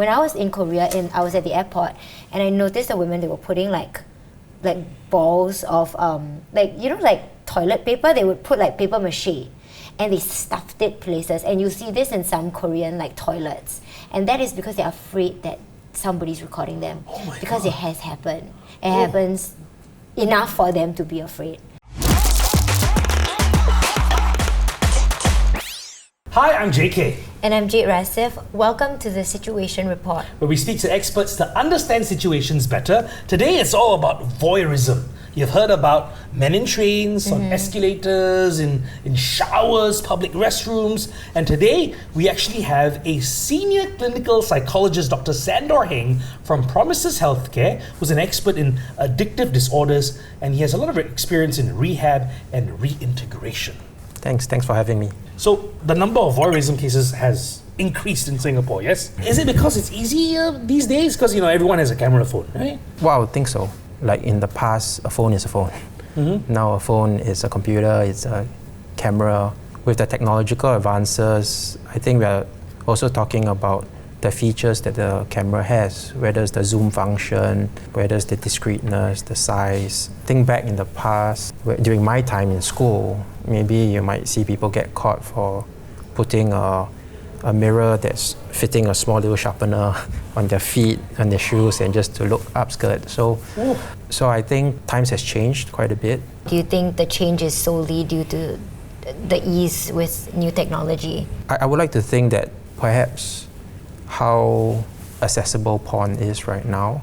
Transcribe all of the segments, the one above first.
When I was in Korea and I was at the airport and I noticed the women, they were putting like balls of like toilet paper. They would put like paper mache and they stuffed it places, and you see this in some Korean like toilets, and that is because they're afraid that somebody's recording them. Because it has happened. It happens enough for them to be afraid. Hi, I'm JK. And I'm Jade Rasif. Welcome to the Situation Report, where we speak to experts to understand situations better. Today it's all about voyeurism. You've heard about men in trains, on escalators, in showers, public restrooms. And today we actually have a senior clinical psychologist, Dr. Sandor Heng from Promises Healthcare, who's an expert in addictive disorders, and he has a lot of experience in rehab and reintegration. Thanks for having me. So the number of voyeurism cases has increased in Singapore, yes? Is it because it's easier these days? Because, everyone has a camera phone, right? Well, I would think so. Like in the past, a phone is a phone. Now a phone is a computer, it's a camera. With the technological advances, I think we're also talking about the features that the camera has, whether it's the zoom function, whether it's the discreteness, the size. Think back in the past, during my time in school, maybe you might see people get caught for putting a mirror that's fitting a small little sharpener on their feet, on their shoes, and just to look upskirt. So I think times has changed quite a bit. Do you think the change is solely due to the ease with new technology? I would like to think that perhaps how accessible porn is right now.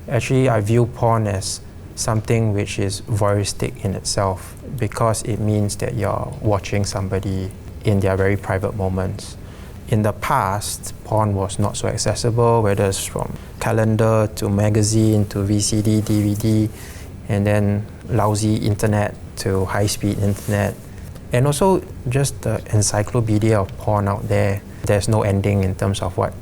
Actually, I view porn as something which is voyeuristic in itself, because it means that you're watching somebody in their very private moments. In the past, porn was not so accessible, whether it's from calendar to magazine to VCD, DVD, and then lousy internet to high-speed internet. And also just the encyclopedia of porn out there. There's no ending in terms of what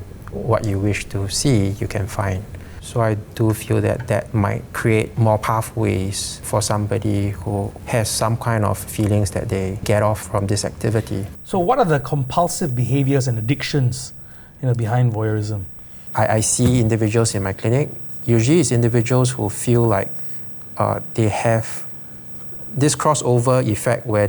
you wish to see, you can find. So I do feel that might create more pathways for somebody who has some kind of feelings that they get off from this activity. So what are the compulsive behaviors and addictions behind voyeurism? I see individuals in my clinic. Usually it's individuals who feel like they have this crossover effect where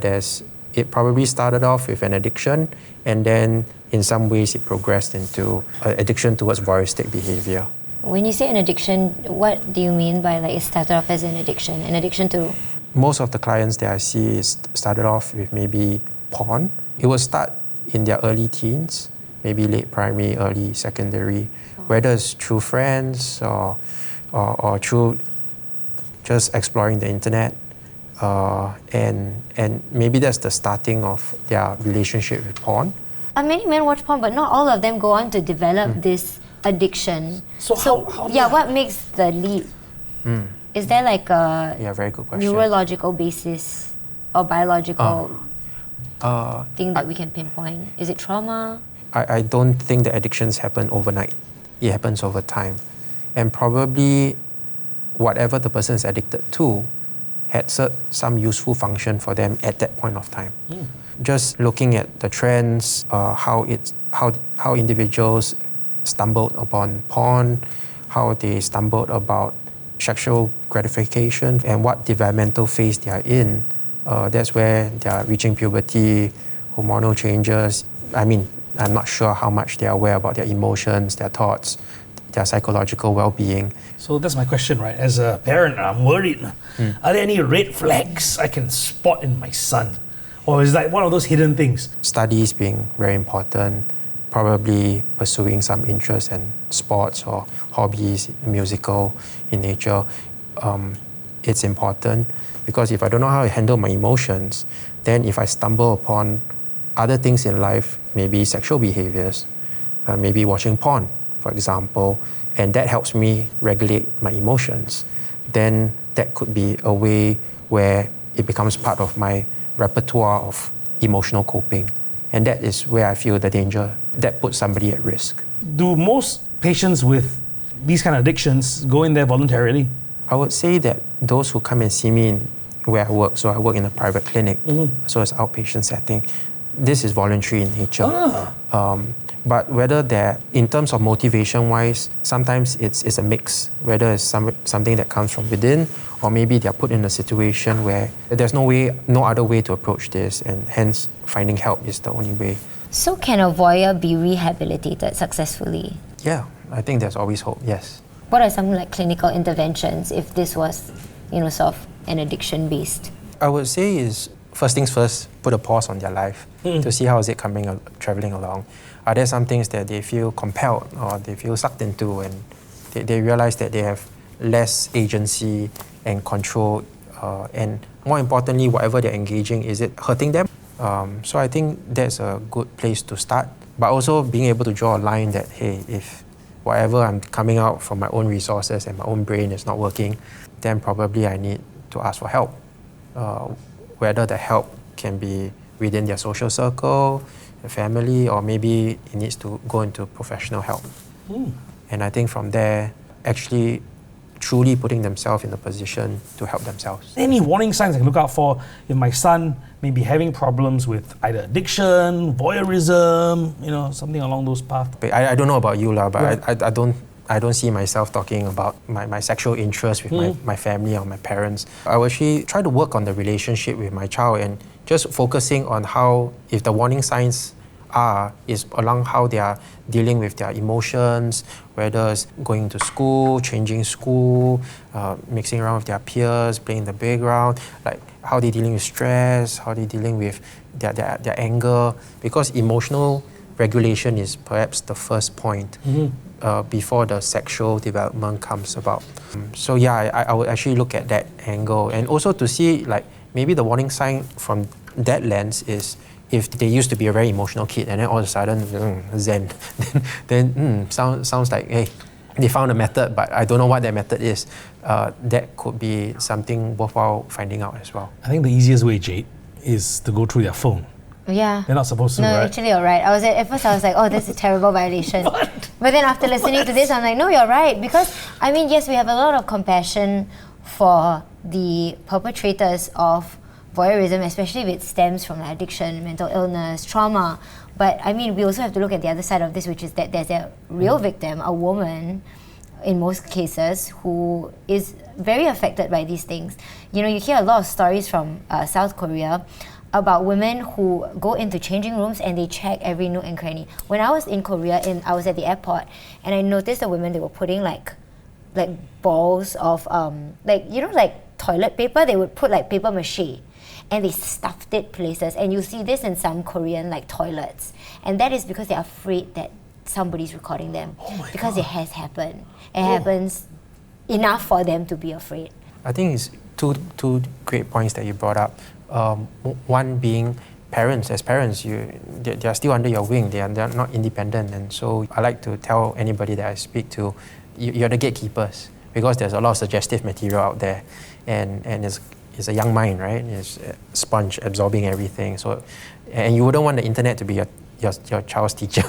it probably started off with an addiction, and then in some ways it progressed into an addiction towards voyeuristic behavior. When you say an addiction, what do you mean by it started off as an addiction? An addiction to? Most of the clients that I see started off with maybe porn. It will start in their early teens, maybe late primary, early secondary, whether it's through friends or through just exploring the internet. And maybe that's the starting of their relationship with porn. Many men watch porn, but not all of them go on to develop this addiction. So what makes the leap? Is there like a very good question. Neurological basis or biological thing that we can pinpoint? Is it trauma? I don't think the addictions happen overnight. It happens over time. And probably whatever the person is addicted to had some useful function for them at that point of time. Just looking at the trends, how individuals stumbled upon porn, how they stumbled about sexual gratification, and what developmental phase they are in. That's where they are reaching puberty, hormonal changes. I'm not sure how much they are aware about their emotions, their thoughts, their psychological well-being. So that's my question, right? As a parent, I'm worried. Are there any red flags I can spot in my son? Or is that one of those hidden things? Studies being very important, probably pursuing some interest in sports or hobbies, musical in nature. It's important because if I don't know how to handle my emotions, then if I stumble upon other things in life, maybe sexual behaviors, maybe watching porn, for example, and that helps me regulate my emotions, then that could be a way where it becomes part of my repertoire of emotional coping. And that is where I feel the danger, that puts somebody at risk. Do most patients with these kind of addictions go in there voluntarily? I would say that those who come and see me where I work, so I work in a private clinic, so it's outpatient setting, this is voluntary in nature. But whether they're, in terms of motivation-wise, sometimes it's a mix. Whether it's something that comes from within, or maybe they're put in a situation where there's no other way to approach this, and hence finding help is the only way. So can a voyeur be rehabilitated successfully? Yeah, I think there's always hope, yes. What are some like clinical interventions if this was, sort of an addiction-based? I would say is, first things first, put a pause on their life to see how is it traveling along. Are there some things that they feel compelled or they feel sucked into, and they realize that they have less agency and control, and more importantly, whatever they're engaging, is it hurting them? So I think that's a good place to start, but also being able to draw a line that, hey, if whatever I'm coming out from my own resources and my own brain is not working, then probably I need to ask for help. Whether the help can be within their social circle, the family, or maybe it needs to go into professional help. And I think from there, actually truly putting themselves in a position to help themselves. Any warning signs I can look out for if my son may be having problems with either addiction, voyeurism, something along those paths? I don't know about you, but Right. I don't see myself talking about my sexual interest with my family or my parents. I will actually try to work on the relationship with my child and just focusing on how, if the warning signs is along how they are dealing with their emotions, whether it's going to school, changing school, mixing around with their peers, playing the playground, like how they're dealing with stress, how they're dealing with their anger, because emotional regulation is perhaps the first point before the sexual development comes about. So yeah, I would actually look at that angle, and also to see like maybe the warning sign from that lens is if they used to be a very emotional kid and then all of a sudden zen, then sounds like, hey, they found a method, but I don't know what that method is. That could be something worthwhile finding out as well. I think the easiest way, Jade, is to go through their phone. Yeah. They're not supposed to, No, right? actually you're right. At first I was like, oh, this is a terrible violation. But then after listening to this, I'm like, no, you're right. Because, yes, we have a lot of compassion for the perpetrators of voyeurism, especially if it stems from addiction, mental illness, trauma. But we also have to look at the other side of this, which is that there's a real victim, a woman, in most cases, who is very affected by these things. You hear a lot of stories from South Korea about women who go into changing rooms and they check every nook and cranny. When I was in Korea, I was at the airport, and I noticed the women, they were putting like balls of toilet paper. They would put like paper mache, and they stuffed it places. And you see this in some Korean toilets, and that is because they're afraid that somebody's recording them. Because God. It has happened. It happens enough for them to be afraid. I think it's two great points that you brought up. One being parents. As parents, they are still under your wing. They are not independent, and so I like to tell anybody that I speak to, you're the gatekeepers, because there's a lot of suggestive material out there, and it's a young mind, right? It's a sponge absorbing everything. So, and you wouldn't want the internet to be your child's teacher.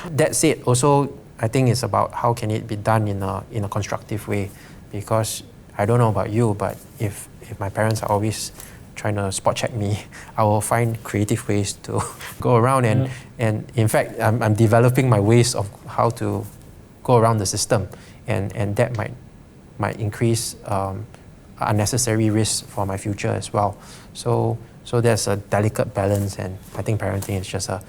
That said, also I think it's about how can it be done in a constructive way, because I don't know about you, but if my parents are always trying to spot check me, I will find creative ways to go around, and in fact I'm developing my ways of how to go around the system, and that might increase unnecessary risks for my future as well. So there's a delicate balance, and I think parenting is just a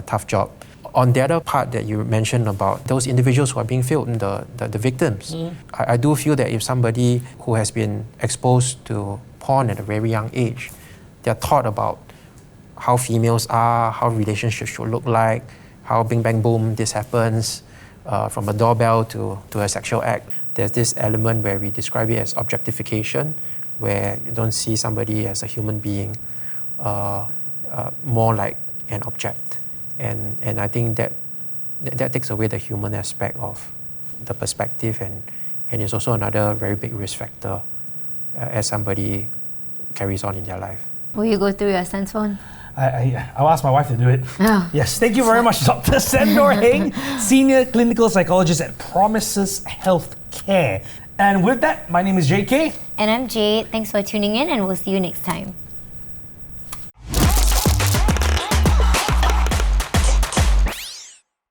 tough job. On the other part that you mentioned about those individuals who are being filmed, the victims, I do feel that if somebody who has been exposed to porn at a very young age, they're taught about how females are, how relationships should look like, how bing bang boom this happens, from a doorbell to a sexual act. There's this element where we describe it as objectification, where you don't see somebody as a human being, more like an object. And I think that takes away the human aspect of the perspective, and it's also another very big risk factor as somebody carries on in their life. Will you go through your son's phone? I'll ask my wife to do it. Oh. Yes, thank you very much, Dr. Sandor Heng, Senior Clinical Psychologist at Promises Healthcare. And with that, my name is JK. And I'm Jade. Thanks for tuning in, and we'll see you next time.